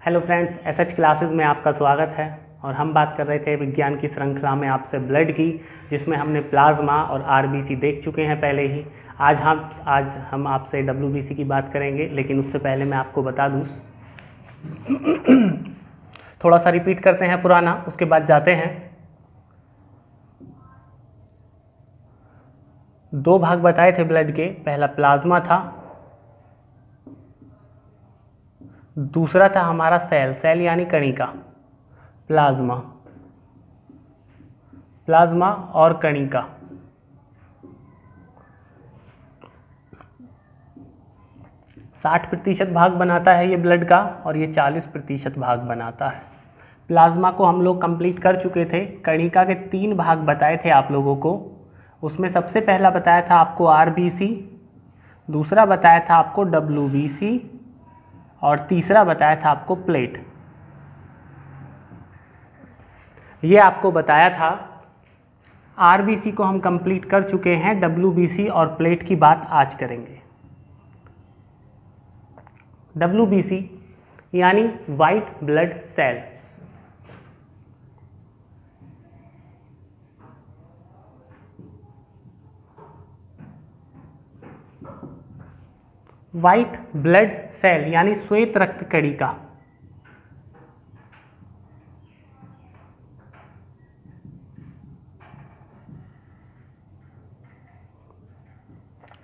Hello friends, SH classes में आपका स्वागत है। और हम बात कर रहे थे विज्ञान की श्रृंखला में आपसे ब्लड की, जिसमें हमने प्लाज्मा और आरबीसी देख चुके हैं पहले ही। आज हम आपसे डब्ल्यूबीसी की बात करेंगे, लेकिन उससे पहले मैं आपको बता दूं, थोड़ा सा रिपीट करते हैं पुराना, उसके बाद जाते हैं। दो भाग बताए थे ब्लड के, पहला प्लाज्मा था, दूसरा था हमारा सेल यानी कणिका। प्लाज्मा और कणिका। साठ प्रतिशत भाग बनाता है ये ब्लड का, और ये 40% भाग बनाता है। प्लाज्मा को हम लोग कंप्लीट कर चुके थे। कणिका के 3 भाग बताए थे आप लोगों को। उसमें सबसे पहला बताया था आपको आरबीसी, दूसरा बताया था आपको डब्ल्यूबीसी, और तीसरा बताया था आपको प्लेट। ये आपको बताया था। आरबीसी को हम कंप्लीट कर चुके हैं, डब्ल्यूबीसी और प्लेट की बात आज करेंगे। डब्ल्यूबीसी यानी white blood cell. White blood cell यानी श्वेत रक्त कणिका।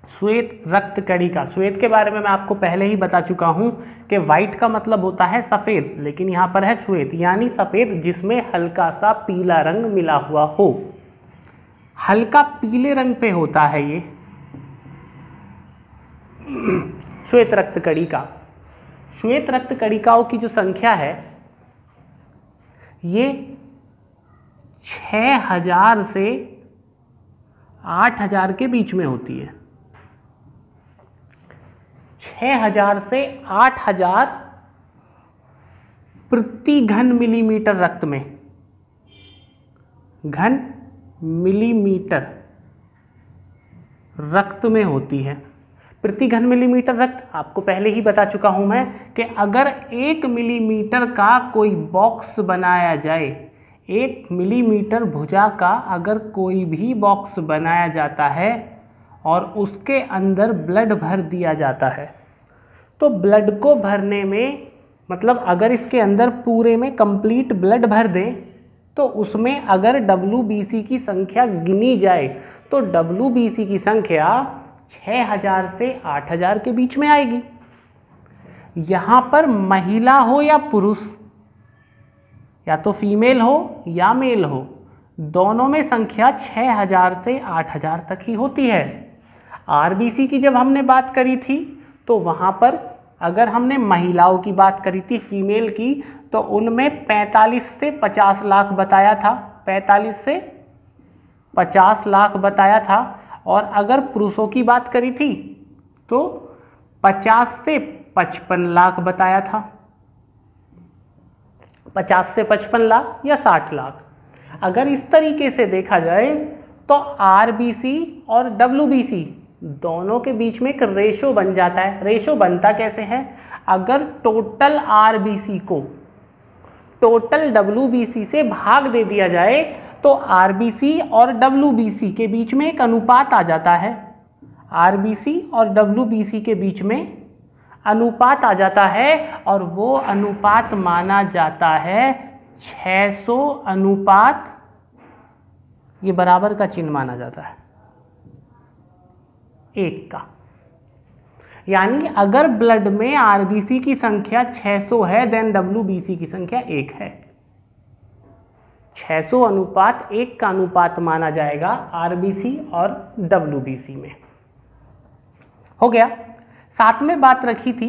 श्वेत रक्त कणिका। श्वेत के बारे में मैं आपको पहले ही बता चुका हूं कि वाइट का मतलब होता है सफेद, लेकिन यहां पर है श्वेत यानी सफेद जिसमें हल्का सा पीला रंग मिला हुआ हो। हल्का पीले रंग पे होता है ये श्वेत रक्त कणिका। श्वेत रक्त कणिकाओं की जो संख्या है ये 6000 से 8000 के बीच में होती है। 6000 से 8000 प्रति घन मिलीमीटर रक्त में। घन मिलीमीटर रक्त में होती है। प्रति घन मिलीमीटर रक्त आपको पहले ही बता चुका हूं मैं कि अगर 1 मिलीमीटर का कोई बॉक्स बनाया जाए, 1 मिलीमीटर भुजा का अगर कोई भी बॉक्स बनाया जाता है और उसके अंदर ब्लड भर दिया जाता है, तो ब्लड को भरने में, मतलब अगर इसके अंदर पूरे में कंप्लीट ब्लड भर दें, तो उसमें अगर डब्ल्यूबीसी की संख्या गिनी जाए तो डब्ल्यूबीसी की संख्या 6000 से 8000 के बीच में आएगी। यहां पर महिला हो या पुरुष, या तो फीमेल हो या मेल हो, दोनों में संख्या 6000 से 8000 तक ही होती है। आरबीसी की जब हमने बात करी थी तो वहां पर अगर हमने महिलाओं की बात करी थी, फीमेल की, तो उनमें 45 से 50 लाख बताया था। 45 से 50 लाख बताया था। और अगर पुरुषों की बात करी थी तो 50 से 55 लाख बताया था। 50 से 55 लाख या 60 लाख। अगर इस तरीके से देखा जाए तो आरबीसी और डब्ल्यूबीसी दोनों के बीच में एक रेशो बन जाता है। रेशो बनता कैसे है? अगर टोटल आरबीसी को टोटल डब्ल्यूबीसी से भाग दे दिया जाए तो आरबीसी और डब्ल्यूबीसी के बीच में एक अनुपात आ जाता है। आरबीसी और डब्ल्यूबीसी के बीच में अनुपात आ जाता है, और वो अनुपात माना जाता है 600 अनुपात, ये बराबर का चिन्ह माना जाता है 1 का। यानी अगर ब्लड में आरबीसी की संख्या 600 है, देन डब्ल्यूबीसी की संख्या 1 है। 600 अनुपात 1 का अनुपात माना जाएगा आरबीसी और डब्ल्यूबीसी में। हो गया। साथ में बात रखी थी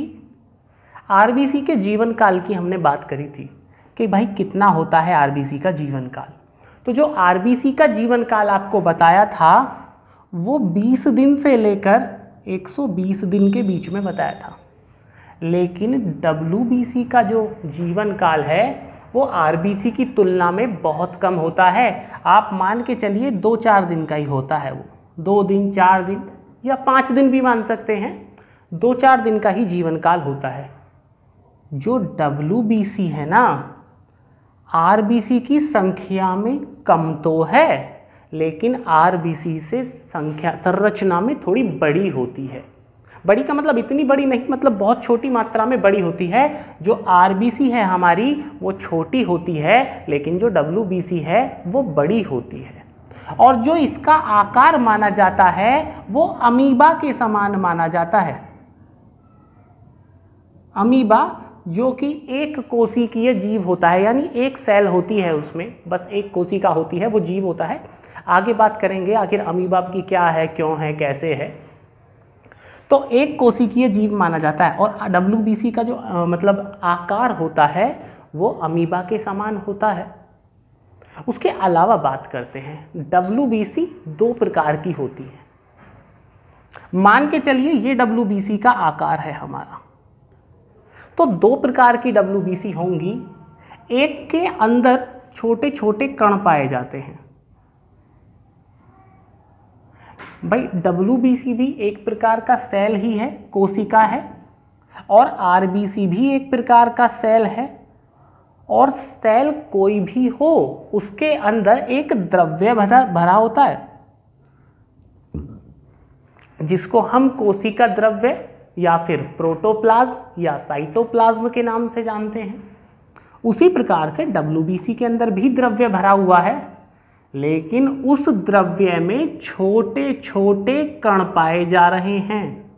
आरबीसी के जीवन काल की। हमने बात करी थी कि भाई कितना होता है आरबीसी का जीवन काल। तो जो आरबीसी का जीवन काल आपको बताया था वो 20 दिन से लेकर 120 दिन के बीच में बताया था। लेकिन डब्ल्यूबीसी का जो जीवन काल है वो आरबीसी की तुलना में बहुत कम होता है। आप मान के चलिए 2-4 दिन का ही होता है वो। 2 दिन, 4 दिन या 5 दिन भी मान सकते हैं। 2-4 दिन का ही जीवन काल होता है। जो WBC है ना, RBC की संख्या में कम तो है, लेकिन RBC से संख्या संरचना में थोड़ी बड़ी होती है। बड़ी का मतलब इतनी बड़ी नहीं, मतलब बहुत छोटी मात्रा में बड़ी होती है। जो RBC है हमारी वो छोटी होती है, लेकिन जो WBC है वो बड़ी होती है। और जो इसका आकार माना जाता है वो अमीबा के समान माना जाता है। अमीबा जो कि एक कोशिकीय जीव होता है, यानी एक सेल होती है उसमें, बस एक कोशिका होती है, वो जीव होता है। आगे बात करेंगे आखिर अमीबा की क्या है, क्यों है, कैसे है। तो एक कोशिकीय जीव माना जाता है और WBC का जो मतलब आकार होता है वो अमीबा के समान होता है। उसके अलावा बात करते हैं, WBC दो प्रकार की होती है। मान के चलिए ये WBC का आकार है हमारा, तो दो प्रकार की WBC होंगी। एक के अंदर छोटे छोटे कण पाए जाते हैं। भाई WBC भी एक प्रकार का सेल ही है, कोशिका है, और RBC भी एक प्रकार का सेल है। और सेल कोई भी हो उसके अंदर एक द्रव्य भरा होता है, जिसको हम कोशिका द्रव्य या फिर प्रोटोप्लाज्म या साइटोप्लाज्म के नाम से जानते हैं। उसी प्रकार से WBC के अंदर भी द्रव्य भरा हुआ है, लेकिन उस द्रव्य में छोटे छोटे कण पाए जा रहे हैं,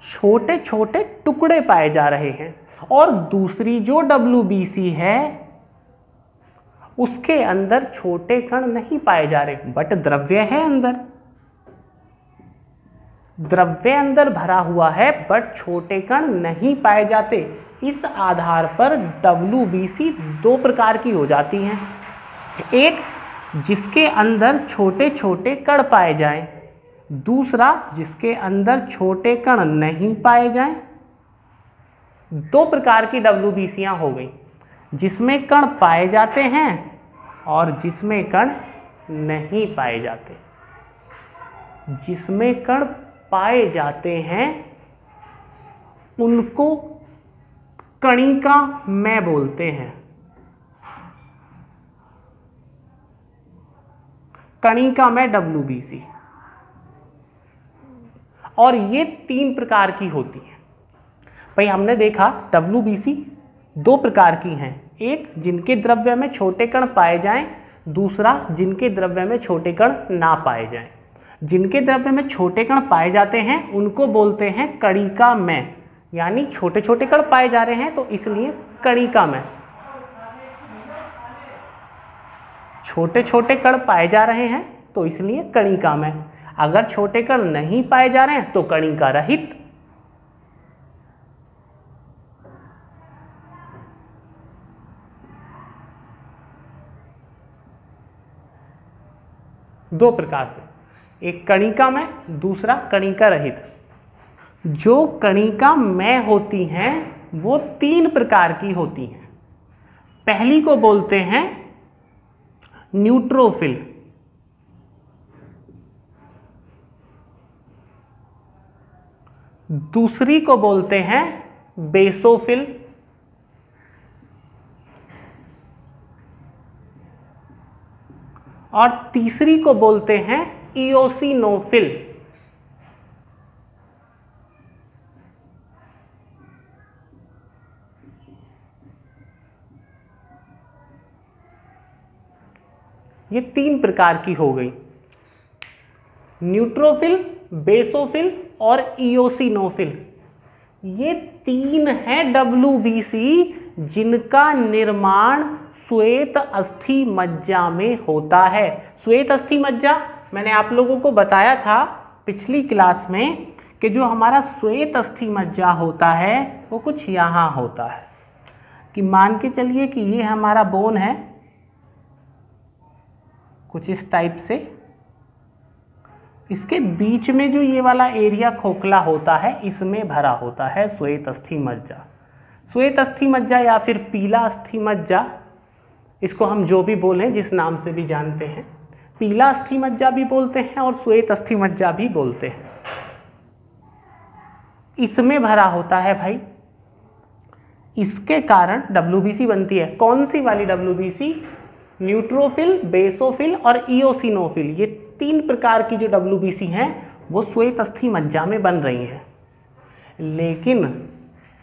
छोटे छोटे टुकड़े पाए जा रहे हैं। और दूसरी जो WBC है उसके अंदर छोटे कण नहीं पाए जा रहे, बट द्रव्य है अंदर, द्रव्य अंदर भरा हुआ है, बट छोटे कण नहीं पाए जाते। इस आधार पर WBC दो प्रकार की हो जाती हैं। एक जिसके अंदर छोटे छोटे कण पाए जाएं, दूसरा जिसके अंदर छोटे कण नहीं पाए जाएं। दो प्रकार की WBCयां हो गई, जिसमें कण पाए जाते हैं और जिसमें कण नहीं पाए जाते। जिसमें कण पाए जाते हैं उनको कणिका मैं बोलते हैं। कणिका में WBC, और ये तीन प्रकार की होती है। भाई हमने देखा WBC दो प्रकार की हैं, एक जिनके द्रव्य में छोटे कण पाए जाएं, दूसरा जिनके द्रव्य में छोटे कण ना पाए जाएं। जिनके द्रव्य में छोटे कण पाए जाते हैं उनको बोलते हैं कणिका में, यानी छोटे छोटे कण पाए जा रहे हैं तो इसलिए कणिका में। छोटे छोटे कण पाए जा रहे हैं तो इसलिए कणिका में। अगर छोटे कण नहीं पाए जा रहे हैं तो कणिका रहित। दो प्रकार से, एक कणिका में, दूसरा कणिका रहित। जो कणिका में होती हैं वो तीन प्रकार की होती हैं। पहली को बोलते हैं न्यूट्रोफिल, दूसरी को बोलते हैं बेसोफिल, और तीसरी को बोलते हैं इओसिनोफिल। ये तीन प्रकार की हो गई, न्यूट्रोफिल, बेसोफिल और इओसिनोफिल। ये तीन हैं WBC जिनका निर्माण श्वेत अस्थि मज्जा में होता है। श्वेत अस्थि मज्जा मैंने आप लोगों को बताया था पिछली क्लास में कि जो हमारा श्वेत अस्थि मज्जा होता है वो कुछ यहाँ होता है। कि मान के चलिए कि ये हमारा बोन है, कुछ इस टाइप से, इसके बीच में जो ये वाला एरिया खोखला होता है इसमें भरा होता है श्वेत अस्थि मज्जा। श्वेत अस्थि मज्जा या फिर पीला अस्थि मज्जा, इसको हम जो भी बोलें, जिस नाम से भी जानते हैं, पीला अस्थि मज्जा भी बोलते हैं और श्वेत अस्थि मज्जा भी बोलते हैं। इसमें भरा होता है भाई, इसके कारण WBC बनती है। कौन सी वाली WBC? न्यूट्रोफिल, बेसोफिल और इओसिनोफिल, ये 3 प्रकार की जो WBC हैं वो श्वेत अस्थि मज्जा में बन रही हैं। लेकिन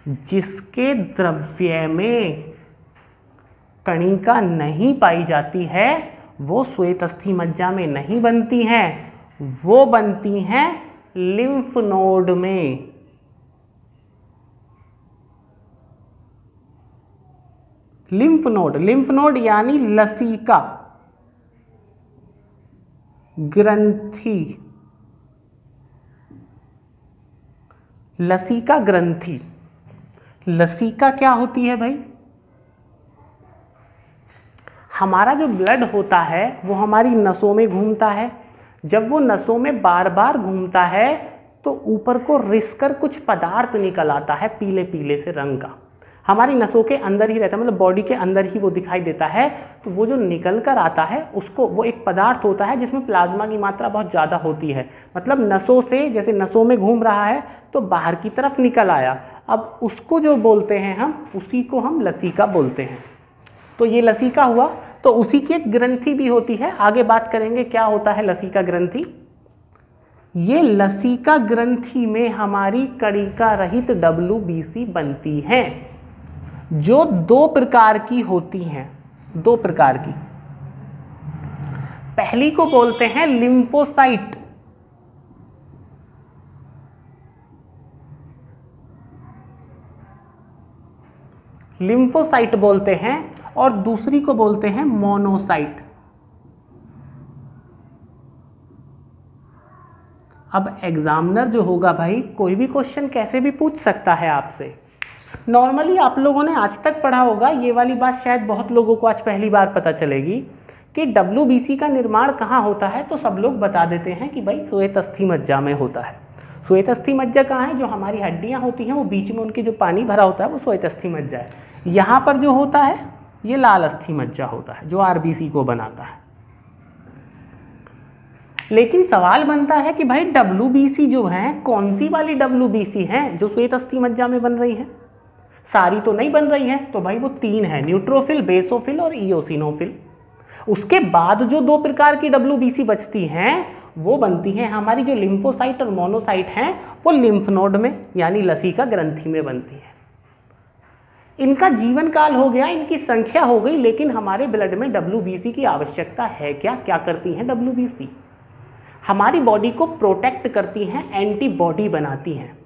जिसके द्रव्य में कणिका नहीं पाई जाती है वो श्वेत अस्थि मज्जा में नहीं बनती हैं, वो बनती हैं लिम्फ नोड में। लिम्फ नोड यानी लसिका ग्रंथि, लसिका ग्रंथि। लसिका क्या होती है भाई? हमारा जो ब्लड होता है वो हमारी नसों में घूमता है। जब वो नसों में बार बार घूमता है तो ऊपर को रिस कर कुछ पदार्थ निकल आता है पीले पीले से रंग का। हमारी नसों के अंदर ही रहता है, मतलब बॉडी के अंदर ही वो दिखाई देता है। तो वो जो निकल कर आता है उसको, वो एक पदार्थ होता है जिसमें प्लाज्मा की मात्रा बहुत ज़्यादा होती है। मतलब नसों से, जैसे नसों में घूम रहा है तो बाहर की तरफ निकल आया। अब उसको जो बोलते हैं हम, उसी को हम लसिका बोलते हैं। तो ये लसिका हुआ। तो उसी की एक ग्रंथि भी होती है, आगे बात करेंगे क्या होता है लसिका ग्रंथि। ये लसिका ग्रंथि में हमारी कणिका रहित WBC बनती हैं, जो 2 प्रकार की होती हैं। 2 प्रकार की। पहली को बोलते हैं लिम्फोसाइट, लिम्फोसाइट बोलते हैं, और दूसरी को बोलते हैं मोनोसाइट। अब एग्जामिनर जो होगा भाई, कोई भी क्वेश्चन कैसे भी पूछ सकता है आपसे। नॉर्मली आप लोगों ने आज तक पढ़ा होगा, ये वाली बात शायद बहुत लोगों को आज पहली बार पता चलेगी कि WBC का निर्माण कहाँ होता है। तो सब लोग बता देते हैं कि भाई श्वेत अस्थि मज्जा में होता है। श्वेत अस्थि मज्जा कहाँ है? जो हमारी हड्डियाँ होती हैं वो बीच में उनकी जो पानी भरा होता है वो श्वेत अस्थि मज्जा है। यहाँ पर जो होता है ये लाल अस्थि मज्जा होता है, जो RBC को बनाता है। लेकिन सवाल बनता है कि भाई WBC जो है, कौन सी वाली WBC है जो श्वेत अस्थि मज्जा में बन रही है? सारी तो नहीं बन रही है। तो भाई वो 3 है, न्यूट्रोफिल, बेसोफिल और इओसिनोफिल। उसके बाद जो 2 प्रकार की WBC बचती हैं वो बनती हैं हमारी जो लिम्फोसाइट और मोनोसाइट हैं, वो लिम्फ नोड में यानी लसिका ग्रंथि में बनती है। इनका जीवन काल हो गया, इनकी संख्या हो गई, लेकिन हमारे ब्लड में WBC की आवश्यकता है क्या? क्या करती हैं WBC? हमारी बॉडी को प्रोटेक्ट करती हैं, एंटीबॉडी बनाती हैं।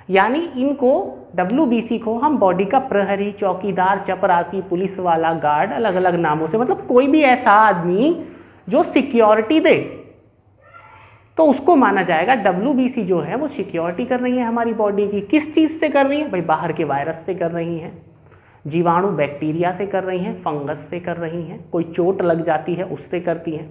यानी इनको, WBC को हम बॉडी का प्रहरी, चौकीदार, चपरासी, पुलिस वाला, गार्ड, अलग अलग नामों से, मतलब कोई भी ऐसा आदमी जो सिक्योरिटी दे तो उसको माना जाएगा WBC जो है वो सिक्योरिटी कर रही है हमारी बॉडी की। किस चीज़ से कर रही है भाई? बाहर के वायरस से कर रही हैं, जीवाणु बैक्टीरिया से कर रही हैं, फंगस से कर रही हैं, कोई चोट लग जाती है उससे करती हैं।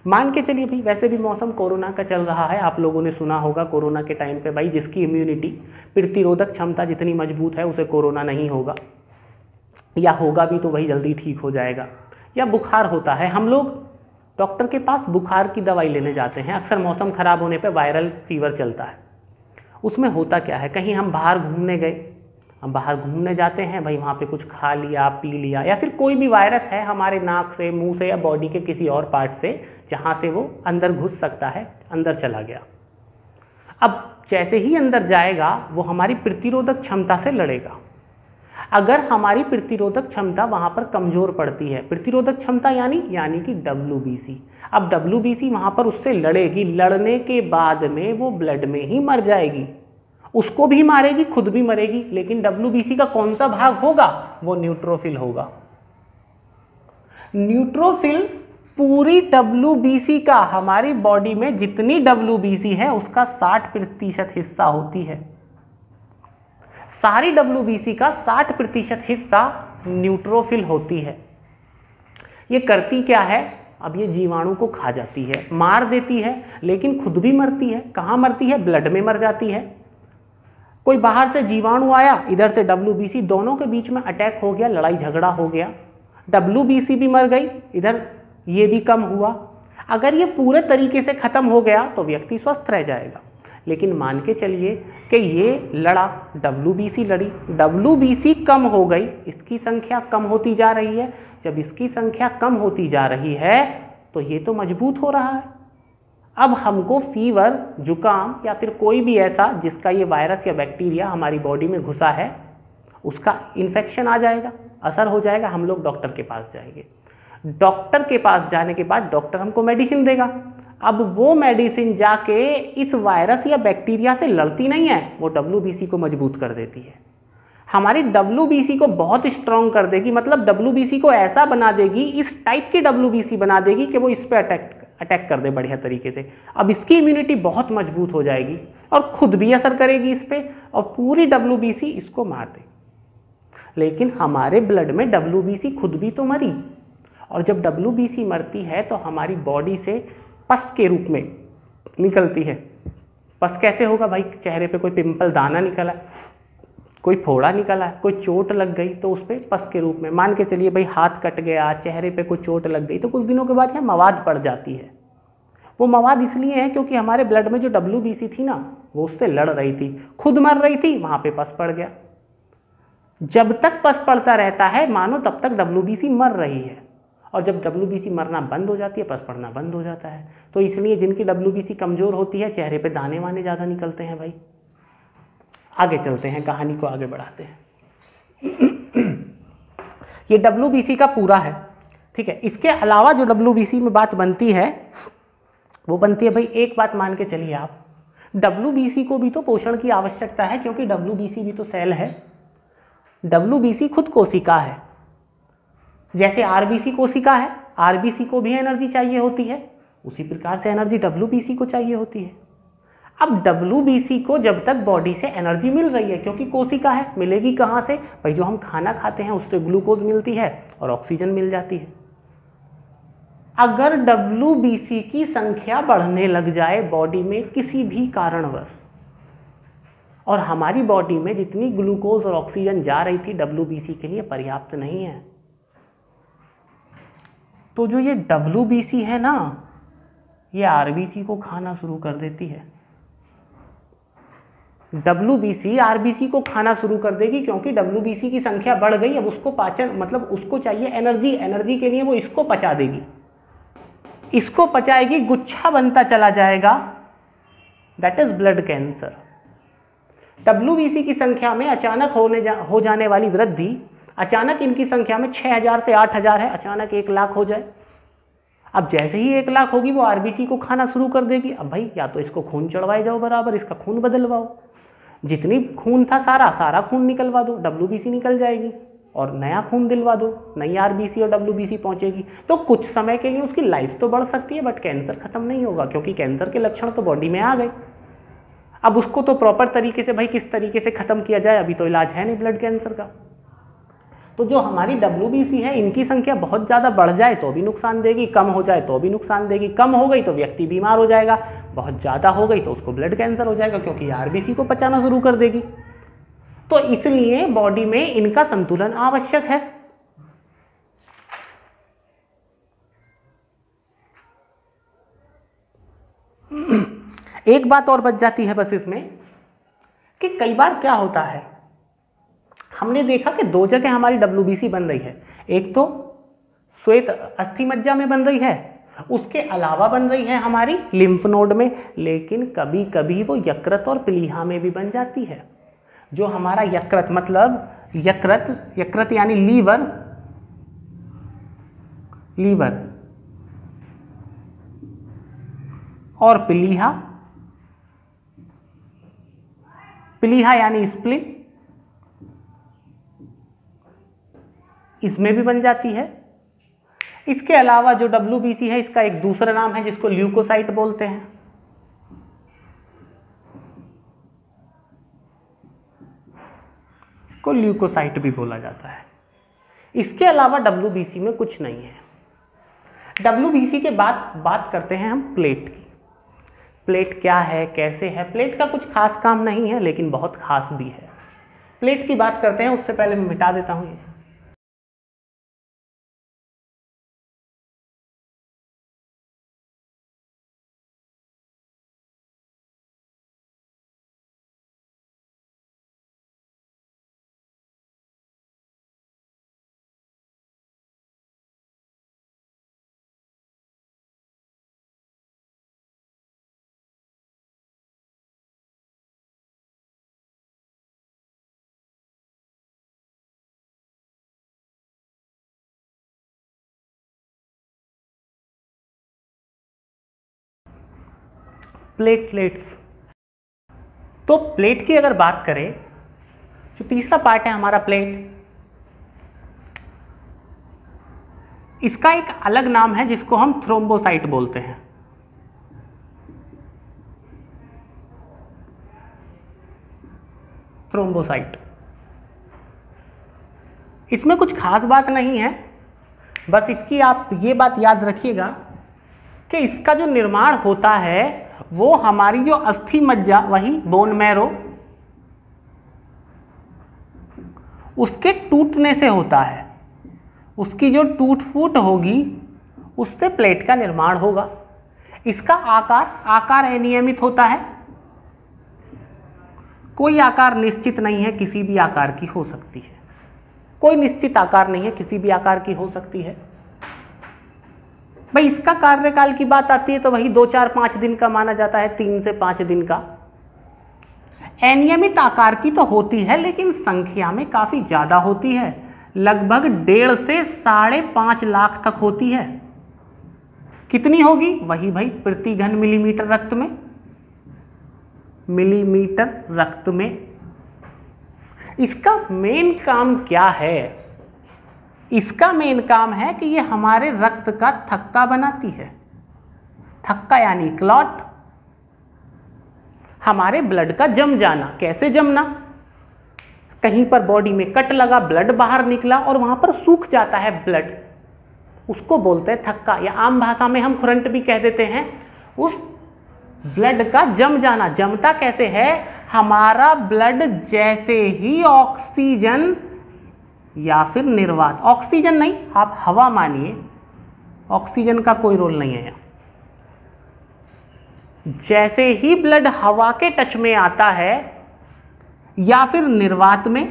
मान के चलिए भाई, वैसे भी मौसम कोरोना का चल रहा है, आप लोगों ने सुना होगा कोरोना के टाइम पे भाई जिसकी इम्यूनिटी, प्रतिरोधक क्षमता जितनी मजबूत है उसे कोरोना नहीं होगा, या होगा भी तो भाई जल्दी ठीक हो जाएगा। या बुखार होता है, हम लोग डॉक्टर के पास बुखार की दवाई लेने जाते हैं, अक्सर मौसम ख़राब होने पे वायरल फीवर चलता है। उसमें होता क्या है, कहीं हम बाहर घूमने गए, हम बाहर घूमने जाते हैं भाई, वहाँ पे कुछ खा लिया, पी लिया, या फिर कोई भी वायरस है हमारे नाक से, मुंह से, या बॉडी के किसी और पार्ट से जहाँ से वो अंदर घुस सकता है, अंदर चला गया। अब जैसे ही अंदर जाएगा वो हमारी प्रतिरोधक क्षमता से लड़ेगा। अगर हमारी प्रतिरोधक क्षमता वहाँ पर कमज़ोर पड़ती है, प्रतिरोधक क्षमता यानी कि WBC, अब WBC वहाँ पर उससे लड़ेगी, लड़ने के बाद में वो ब्लड में ही मर जाएगी, उसको भी मारेगी, खुद भी मरेगी। लेकिन WBC का कौन सा भाग होगा? वो न्यूट्रोफिल होगा। न्यूट्रोफिल पूरी WBC का, हमारी बॉडी में जितनी WBC है उसका 60% हिस्सा होती है। सारी WBC का 60% हिस्सा न्यूट्रोफिल होती है। ये करती क्या है? अब ये जीवाणु को खा जाती है, मार देती है, लेकिन खुद भी मरती है। कहाँ मरती है? ब्लड में मर जाती है। कोई बाहर से जीवाणु आया, इधर से WBC, दोनों के बीच में अटैक हो गया, लड़ाई झगड़ा हो गया, WBC भी मर गई, इधर ये भी कम हुआ। अगर ये पूरे तरीके से खत्म हो गया तो व्यक्ति स्वस्थ रह जाएगा। लेकिन मान के चलिए कि ये लड़ा, WBC लड़ी, WBC कम हो गई, इसकी संख्या कम होती जा रही है। जब इसकी संख्या कम होती जा रही है तो ये तो मजबूत हो रहा है। अब हमको फीवर, जुकाम या फिर कोई भी ऐसा जिसका ये वायरस या बैक्टीरिया हमारी बॉडी में घुसा है उसका इन्फेक्शन आ जाएगा, असर हो जाएगा, हम लोग डॉक्टर के पास जाएंगे। डॉक्टर के पास जाने के बाद डॉक्टर हमको मेडिसिन देगा। अब वो मेडिसिन जाके इस वायरस या बैक्टीरिया से लड़ती नहीं है, वो WBC को मजबूत कर देती है, हमारी WBC को बहुत स्ट्रांग कर देगी, मतलब WBC को ऐसा बना देगी, इस टाइप की WBC बना देगी कि वो इस पे अटैक कर दे बढ़िया तरीके से। अब इसकी इम्यूनिटी बहुत मजबूत हो जाएगी और खुद भी असर करेगी इस पे और पूरी WBC इसको मार देगी। लेकिन हमारे ब्लड में WBC खुद भी तो मरी, और जब WBC मरती है तो हमारी बॉडी से पस के रूप में निकलती है। पस कैसे होगा भाई? चेहरे पे कोई पिंपल, दाना निकला, कोई फोड़ा निकला, कोई चोट लग गई तो उस पर पस के रूप में, मान के चलिए भाई हाथ कट गया, चेहरे पे कोई चोट लग गई, तो कुछ दिनों के बाद यहाँ मवाद पड़ जाती है। वो मवाद इसलिए है क्योंकि हमारे ब्लड में जो WBC थी ना वो उससे लड़ रही थी, खुद मर रही थी, वहाँ पे पस पड़ गया। जब तक पस पड़ता रहता है मानो तब तक WBC मर रही है, और जब WBC मरना बंद हो जाती है पस पड़ना बंद हो जाता है। तो इसलिए जिनकी WBC कमज़ोर होती है चेहरे पे दाने वाने ज़्यादा निकलते हैं भाई। आगे चलते हैं, कहानी को आगे बढ़ाते हैं। ये WBC का पूरा है, ठीक है। इसके अलावा जो WBC में बात बनती है वो बनती है भाई, एक बात मान के चलिए आप, WBC को भी तो पोषण की आवश्यकता है, क्योंकि WBC भी तो सेल है। WBC खुद कोशिका है, जैसे RBC कोशिका है, RBC को भी एनर्जी चाहिए होती है, उसी प्रकार से एनर्जी WBC को चाहिए होती है। अब WBC को जब तक बॉडी से एनर्जी मिल रही है, क्योंकि कोशिका है, मिलेगी कहाँ से भाई? जो हम खाना खाते हैं उससे ग्लूकोज मिलती है और ऑक्सीजन मिल जाती है। अगर WBC की संख्या बढ़ने लग जाए बॉडी में किसी भी कारणवश, और हमारी बॉडी में जितनी ग्लूकोज और ऑक्सीजन जा रही थी WBC के लिए पर्याप्त नहीं है, तो जो ये WBC है ना, ये RBC को खाना शुरू कर देती है। WBC RBC को खाना शुरू कर देगी, क्योंकि WBC की संख्या बढ़ गई। अब उसको पाचन, मतलब उसको चाहिए एनर्जी, एनर्जी के लिए वो इसको पचा देगी, इसको पचाएगी, गुच्छा बनता चला जाएगा, that is blood cancer. WBC की संख्या में अचानक हो जाने वाली वृद्धि, अचानक इनकी संख्या में 6000 से 8000 है, अचानक 1 लाख हो जाए। अब जैसे ही 1 लाख होगी वो RBC को खाना शुरू कर देगी। अब भाई या तो इसको खून चढ़वाए जाओ बराबर, इसका खून बदलवाओ, जितनी खून था सारा खून निकलवा दो, WBC निकल जाएगी, और नया खून दिलवा दो, नई RBC और WBC पहुंचेगी। तो कुछ समय के लिए उसकी लाइफ तो बढ़ सकती है, बट कैंसर खत्म नहीं होगा, क्योंकि कैंसर के लक्षण तो बॉडी में आ गए। अब उसको तो प्रॉपर तरीके से भाई किस तरीके से खत्म किया जाए, अभी तो इलाज है नहीं ब्लड कैंसर का। तो जो हमारी WBC है, इनकी संख्या बहुत ज़्यादा बढ़ जाए तो भी नुकसान देगी, कम हो जाए तो भी नुकसान देगी। कम हो गई तो व्यक्ति बीमार हो जाएगा, बहुत ज़्यादा हो गई तो उसको ब्लड कैंसर हो जाएगा, क्योंकि RBC को पचाना शुरू कर देगी। तो इसलिए बॉडी में इनका संतुलन आवश्यक है। एक बात और बच जाती है बस इसमें, कि कई बार क्या होता है, हमने देखा कि 2 जगह हमारी WBC बन रही है। एक तो श्वेत अस्थि मज्जा में बन रही है, उसके अलावा बन रही है हमारी लिम्फ नोड में, लेकिन कभी कभी वो यकृत और प्लीहा में भी बन जाती है। जो हमारा यकृत, मतलब यकृत यानी लीवर और प्लीहा यानी स्प्लीन, इसमें भी बन जाती है। इसके अलावा जो WBC है इसका एक दूसरा नाम है जिसको ल्यूकोसाइट बोलते हैं। इसको ल्यूकोसाइट भी बोला जाता है। इसके अलावा WBC में कुछ नहीं है। WBC के बाद बात करते हैं हम प्लेट की। प्लेट क्या है, कैसे है? प्लेट का कुछ खास काम नहीं है, लेकिन बहुत खास भी है। प्लेट की बात करते हैं, उससे पहले मैं मिटा देता हूं ये। प्लेटलेट्स। तो प्लेट की अगर बात करें, जो तीसरा पार्ट है हमारा प्लेट, इसका एक अलग नाम है जिसको हम थ्रोम्बोसाइट बोलते हैं। थ्रोम्बोसाइट। इसमें कुछ खास बात नहीं है, बस इसकी आप ये बात याद रखिएगा कि इसका जो निर्माण होता है वो हमारी जो अस्थि मज्जा, वही बोन मैरो, उसके टूटने से होता है। उसकी जो टूट फूट होगी उससे प्लेट का निर्माण होगा। इसका आकार अनियमित होता है, कोई आकार निश्चित नहीं है, किसी भी आकार की हो सकती है। कोई निश्चित आकार नहीं है, किसी भी आकार की हो सकती है। भाई इसका कार्यकाल की बात आती है तो वही 2-4-5 दिन का माना जाता है, 3 से 5 दिन का। अनियमित आकार की तो होती है लेकिन संख्या में काफी ज्यादा होती है, लगभग 1.5 से 5.5 लाख तक होती है। कितनी होगी? वही भाई प्रति घन मिलीमीटर रक्त में, मिलीमीटर रक्त में। इसका मेन काम क्या है? इसका मेन काम है कि ये हमारे रक्त का थक्का बनाती है। थक्का यानी क्लॉट, हमारे ब्लड का जम जाना। कैसे जमना? कहीं पर बॉडी में कट लगा, ब्लड बाहर निकला और वहां पर सूख जाता है ब्लड, उसको बोलते हैं थक्का, या आम भाषा में हम खुरंट भी कह देते हैं। उस ब्लड का जम जाना। जमता कैसे है? हमारा ब्लड जैसे ही ऑक्सीजन या फिर निर्वात, ऑक्सीजन नहीं, आप हवा मानिए, ऑक्सीजन का कोई रोल नहीं है यहाँ। जैसे ही ब्लड हवा के टच में आता है या फिर निर्वात में,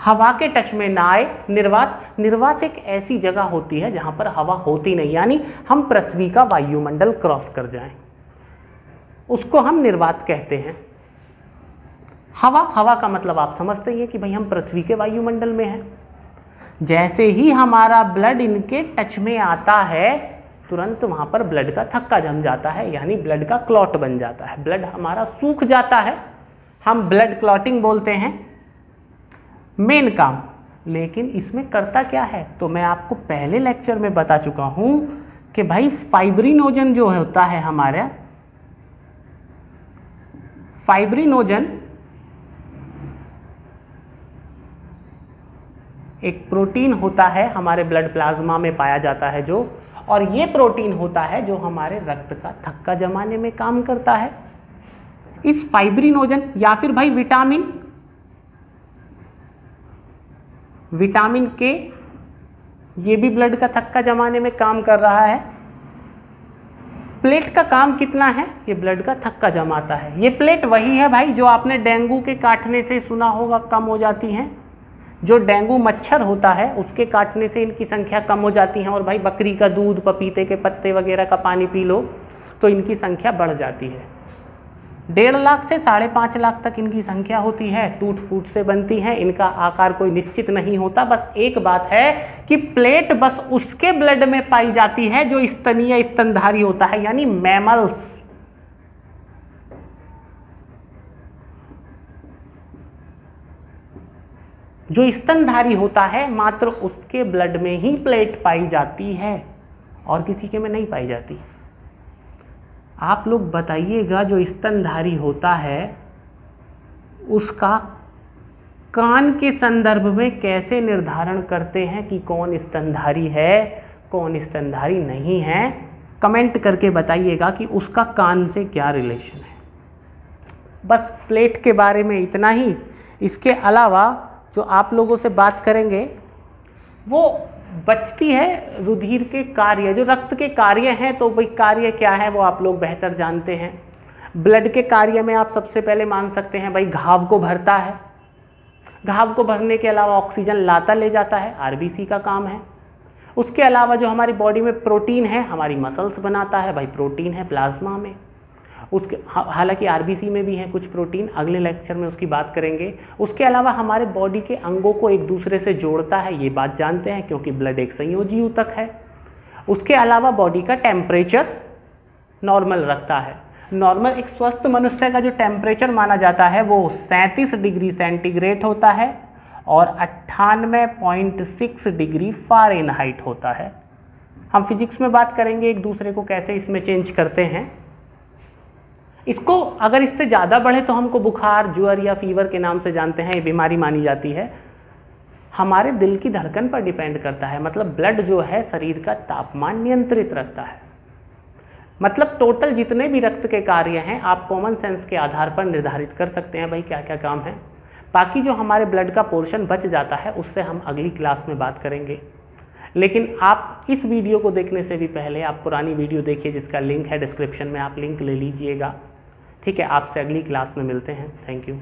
हवा के टच में ना आए, निर्वात एक ऐसी जगह होती है जहां पर हवा होती नहीं, यानी हम पृथ्वी का वायुमंडल क्रॉस कर जाएं, उसको हम निर्वात कहते हैं। हवा का मतलब आप समझते ही हैं कि भाई हम पृथ्वी के वायुमंडल में हैं। जैसे ही हमारा ब्लड इनके टच में आता है तुरंत वहां पर ब्लड का थक्का जम जाता है, यानी ब्लड का क्लॉट बन जाता है, ब्लड हमारा सूख जाता है, हम ब्लड क्लॉटिंग बोलते हैं। मेन काम, लेकिन इसमें करता क्या है? तो मैं आपको पहले लेक्चर में बता चुका हूं कि भाई फाइब्रिनोजन जो होता है हमारा, फाइब्रिनोजन एक प्रोटीन होता है, हमारे ब्लड प्लाज्मा में पाया जाता है जो, और ये प्रोटीन होता है जो हमारे रक्त का थक्का जमाने में काम करता है। इस फाइब्रिनोजन या फिर भाई विटामिन के, ये भी ब्लड का थक्का जमाने में काम कर रहा है। प्लेट का काम कितना है? ये ब्लड का थक्का जमाता है। ये प्लेट वही है भाई जो आपने डेंगू के काटने से सुना होगा कम हो जाती हैं। जो डेंगू मच्छर होता है उसके काटने से इनकी संख्या कम हो जाती है, और भाई बकरी का दूध, पपीते के पत्ते वगैरह का पानी पी लो तो इनकी संख्या बढ़ जाती है। 1.5 लाख से 5.5 लाख तक इनकी संख्या होती है। टूट फूट से बनती है, इनका आकार कोई निश्चित नहीं होता। बस एक बात है कि प्लेट बस उसके ब्लड में पाई जाती है जो स्तनीय स्तनधारी होता है, यानी मैमल्स। जो स्तनधारी होता है मात्र उसके ब्लड में ही प्लेट पाई जाती है और किसी के में नहीं पाई जाती। आप लोग बताइएगा, जो स्तनधारी होता है उसका कान के संदर्भ में कैसे निर्धारण करते हैं कि कौन स्तनधारी है, कौन स्तनधारी नहीं है? कमेंट करके बताइएगा कि उसका कान से क्या रिलेशन है। बस प्लेट के बारे में इतना ही। इसके अलावा जो आप लोगों से बात करेंगे वो बचती है रुधिर के कार्य, जो रक्त के कार्य हैं। तो भाई कार्य क्या है वो आप लोग बेहतर जानते हैं। ब्लड के कार्य में आप सबसे पहले मान सकते हैं भाई घाव को भरता है। घाव को भरने के अलावा ऑक्सीजन लाता ले जाता है, आरबीसी का काम है। उसके अलावा जो हमारी बॉडी में प्रोटीन है, हमारी मसल्स बनाता है भाई, प्रोटीन है प्लाज्मा में। उसके हालांकि आरबीसी में भी है कुछ प्रोटीन, अगले लेक्चर में उसकी बात करेंगे। उसके अलावा हमारे बॉडी के अंगों को एक दूसरे से जोड़ता है, ये बात जानते हैं क्योंकि ब्लड एक संयोजी ऊतक है। उसके अलावा बॉडी का टेम्परेचर नॉर्मल रखता है। नॉर्मल एक स्वस्थ मनुष्य का जो टेम्परेचर माना जाता है वो 37 डिग्री सेंटीग्रेड होता है और 98.6 डिग्री फ़ारेनहाइट होता है। हम फिजिक्स में बात करेंगे एक दूसरे को कैसे इसमें चेंज करते हैं। इसको अगर इससे ज़्यादा बढ़े तो हमको बुखार, ज्वर या फीवर के नाम से जानते हैं, ये बीमारी मानी जाती है। हमारे दिल की धड़कन पर डिपेंड करता है, मतलब ब्लड जो है शरीर का तापमान नियंत्रित रखता है। मतलब टोटल जितने भी रक्त के कार्य हैं आप कॉमन सेंस के आधार पर निर्धारित कर सकते हैं भाई क्या क्या काम है। बाकी जो हमारे ब्लड का पोर्शन बच जाता है उससे हम अगली क्लास में बात करेंगे। लेकिन आप इस वीडियो को देखने से भी पहले आप पुरानी वीडियो देखिए जिसका लिंक है डिस्क्रिप्शन में, आप लिंक ले लीजिएगा। ठीक है, आपसे अगली क्लास में मिलते हैं। Thank you.